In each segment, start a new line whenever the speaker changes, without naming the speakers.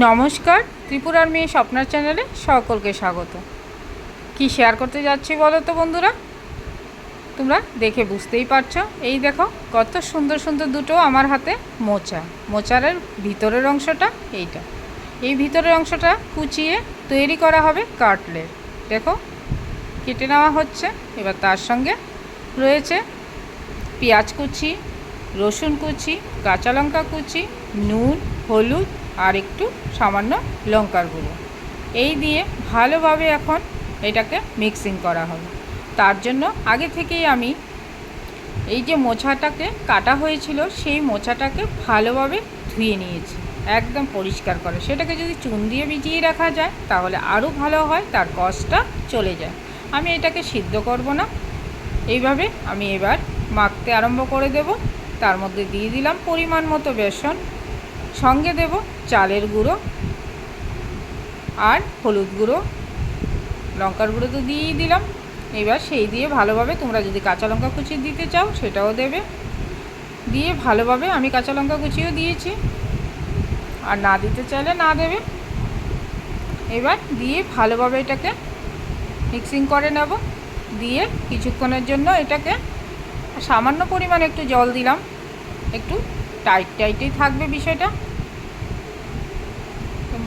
নমস্কার, ত্রিপুরার মেয়ে স্বপ্নার চ্যানেলে সকলকে স্বাগত। কি শেয়ার করতে যাচ্ছি বলো তো বন্ধুরা, তোমরা দেখে বুঝতেই পারছো। এই দেখো কত সুন্দর সুন্দর দুটো আমার হাতে মোচারের ভিতরের অংশটা এইটা, এই ভিতরের অংশটা কুচিয়ে তৈরি করা হবে কাটলেট। দেখো কেটে নেওয়া হচ্ছে। এবার তার সঙ্গে রয়েছে পেঁয়াজ কুচি, রসুন কুচি, কাঁচা লঙ্কা কুচি, নুন, হলুদ আর একটু সামান্য লঙ্কার গুঁড়ো। এই দিয়ে ভালোভাবে এখন এটাকে মিক্সিং করা হবে। তার জন্য আগে থেকেই আমি এই যে মোচাটাকে কাটা হয়েছিল সেই মোচাটাকে ভালোভাবে ধুয়ে নিয়েছি, একদম পরিষ্কার করে। সেটাকে যদি চুন দিয়ে ভিজিয়ে রাখা যায় তাহলে আরও ভালো হয়, তার কষটা চলে যায়। আমি এটাকে সিদ্ধ করব না, এইভাবে আমি এবার মাখতে আরম্ভ করে দেব। তার মধ্যে দিয়ে দিলাম পরিমাণ মতো বেসন, সঙ্গে দেব চালের গুঁড়ো আর হলুদ গুঁড়ো, লঙ্কার গুঁড়ো তো দিয়েই দিলাম। এবার সেই দিয়ে ভালোভাবে, তোমরা যদি কাঁচা লঙ্কা কুচি দিতে চাও সেটাও দেবে, দিয়ে ভালোভাবে, আমি কাঁচা লঙ্কা কুচিও দিয়েছি, আর না দিতে চাইলে না দেবে। এবার দিয়ে ভালোভাবে এটাকে মিক্সিং করে নেব। দিয়ে কিছুক্ষণের জন্য এটাকে সামান্য পরিমাণ একটু জল দিলাম, একটু টাইটই থাকবে বিষয়টা।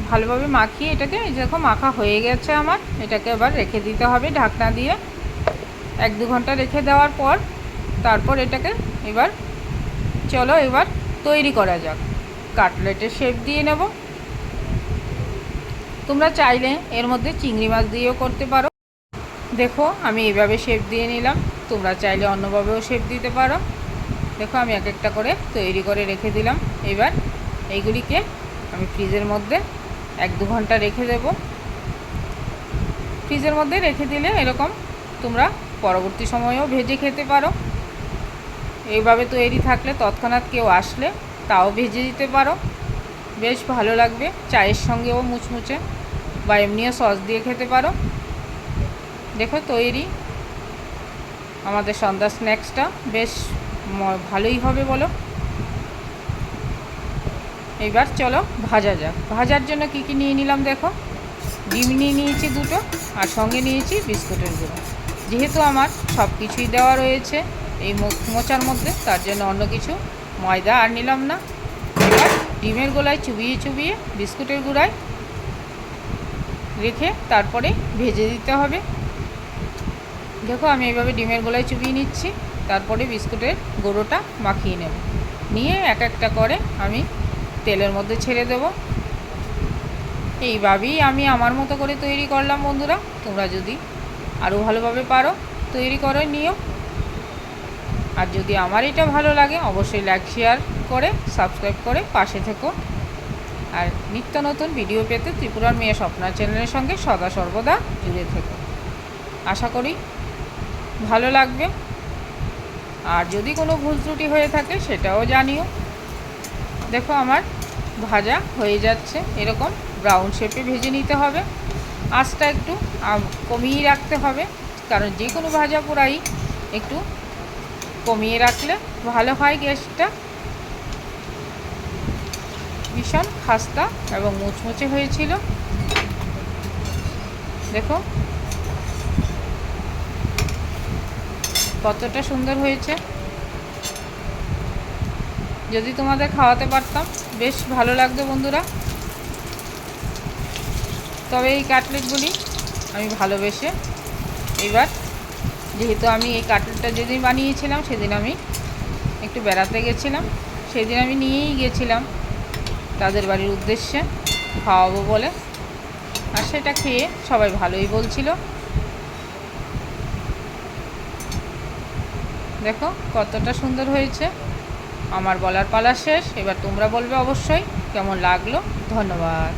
ভালোভাবে মাখিয়ে এটাকে, এই দেখো মাখা হয়ে গেছে আমার। এটাকে এবার রেখে দিতে হবে ঢাকনা দিয়ে। 1-2 ঘন্টা রেখে দেওয়ার পর তারপর এটাকে এবার চলো এবার তৈরি করা যাক। কাটলেটের শেপ দিয়ে নেব। তোমরা চাইলে এর মধ্যে চিংড়ি মাছ দিয়েও করতে পারো। দেখো আমি এইভাবে শেপ দিয়ে নিলাম, তোমরা চাইলে অন্যভাবেও শেপ দিতে পারো। দেখো আমি এক একটা করে তৈরি করে রেখে দিলাম। এবার এইগুলিকে আমি ফ্রিজের মধ্যে 1-2 ঘন্টা রেখে দেব। ফ্রিজের মধ্যে রেখে দিলে এরকম তোমরা পরবর্তী সময়েও ভেজে খেতে পারো। এইভাবে তৈরি থাকলে তৎক্ষণাৎ কেউ আসলে তাও ভেজে দিতে পারো, বেশ ভালো লাগবে। চায়ের সঙ্গেও মুচমুচে, বা এমনিও সস দিয়ে খেতে পারো। দেখো তৈরি আমাদের সন্ধ্যা স্ন্যাক্সটা, বেশ ভালোই হবে বলো। এবার চলো ভাজা যাক। ভাজার জন্য কি কি নিয়ে নিলাম দেখো, ডিম নিয়ে নিয়েছি 2টো, আর সঙ্গে নিয়েছি বিস্কুটের গুঁড়ো। যেহেতু আমার সব কিছুই দেওয়া রয়েছে এই মোচার মধ্যে, তার জন্য অন্য কিছু ময়দা আর নিলাম না। এবার ডিমের গোলায় চুবিয়ে বিস্কুটের গুঁড়ায় রেখে তারপরে ভেজে দিতে হবে। দেখো আমি এইভাবে ডিমের গোলায় চুবিয়ে নিচ্ছি, তারপরে বিস্কুটের গুঁড়োটা মাখিয়ে নেব। নিয়ে এক একটা করে আমি তেলের মধ্যে ছেড়ে দেব। এইভাবেই আমি আমার মতো করে তৈরি করলাম বন্ধুরা। তোমরা যদি আরও ভালোভাবে পারো তৈরি করে নিও। আর যদি আমার এটা ভালো লাগে অবশ্যই লাইক শেয়ার করে সাবস্ক্রাইব করে পাশে থেকো। আর নিত্য নতুন ভিডিও পেতে ত্রিপুরার মেয়ে স্বপ্নার চ্যানেলের সঙ্গে সদা সর্বদা জুড়ে থেকো। আশা করি ভালো লাগবে। আর যদি কোনো ভুল ত্রুটি হয়ে থাকে সেটাও জানিও। দেখো আমার ভাজা হয়ে যাচ্ছে, এরকম ব্রাউন শেপে ভেজে নিতে হবে। আঁচটা একটু কমিয়ে রাখতে হবে, কারণ যে কোনো ভাজা পোড়াই একটু কমিয়ে রাখলে ভালো হয়। গ্যাসটা ভীষণ খাস্তা এবং মুচমুচে হয়েছিল। দেখো কতটা সুন্দর হয়েছে। যদি তোমাদের খাওয়াতে পারতাম বেশ ভালো লাগতো বন্ধুরা। তবে এই কাটলেটগুলি আমি ভালোবেসে, এবার যেহেতু আমি এই কাটলেটটা যেদিন বানিয়েছিলাম সেদিন আমি একটু বেড়াতে গেছিলাম, সেদিন আমি নিয়েই গেছিলাম তাদের বাড়ির উদ্দেশ্যে খাওয়াবো বলে। আর সেটা খেয়ে সবাই ভালোই বলছিল। দেখো কতটা সুন্দর হয়েছে। আমার বলার পালা শেষ, এবার তোমরা বলবে অবশ্যই কেমন লাগলো। ধন্যবাদ।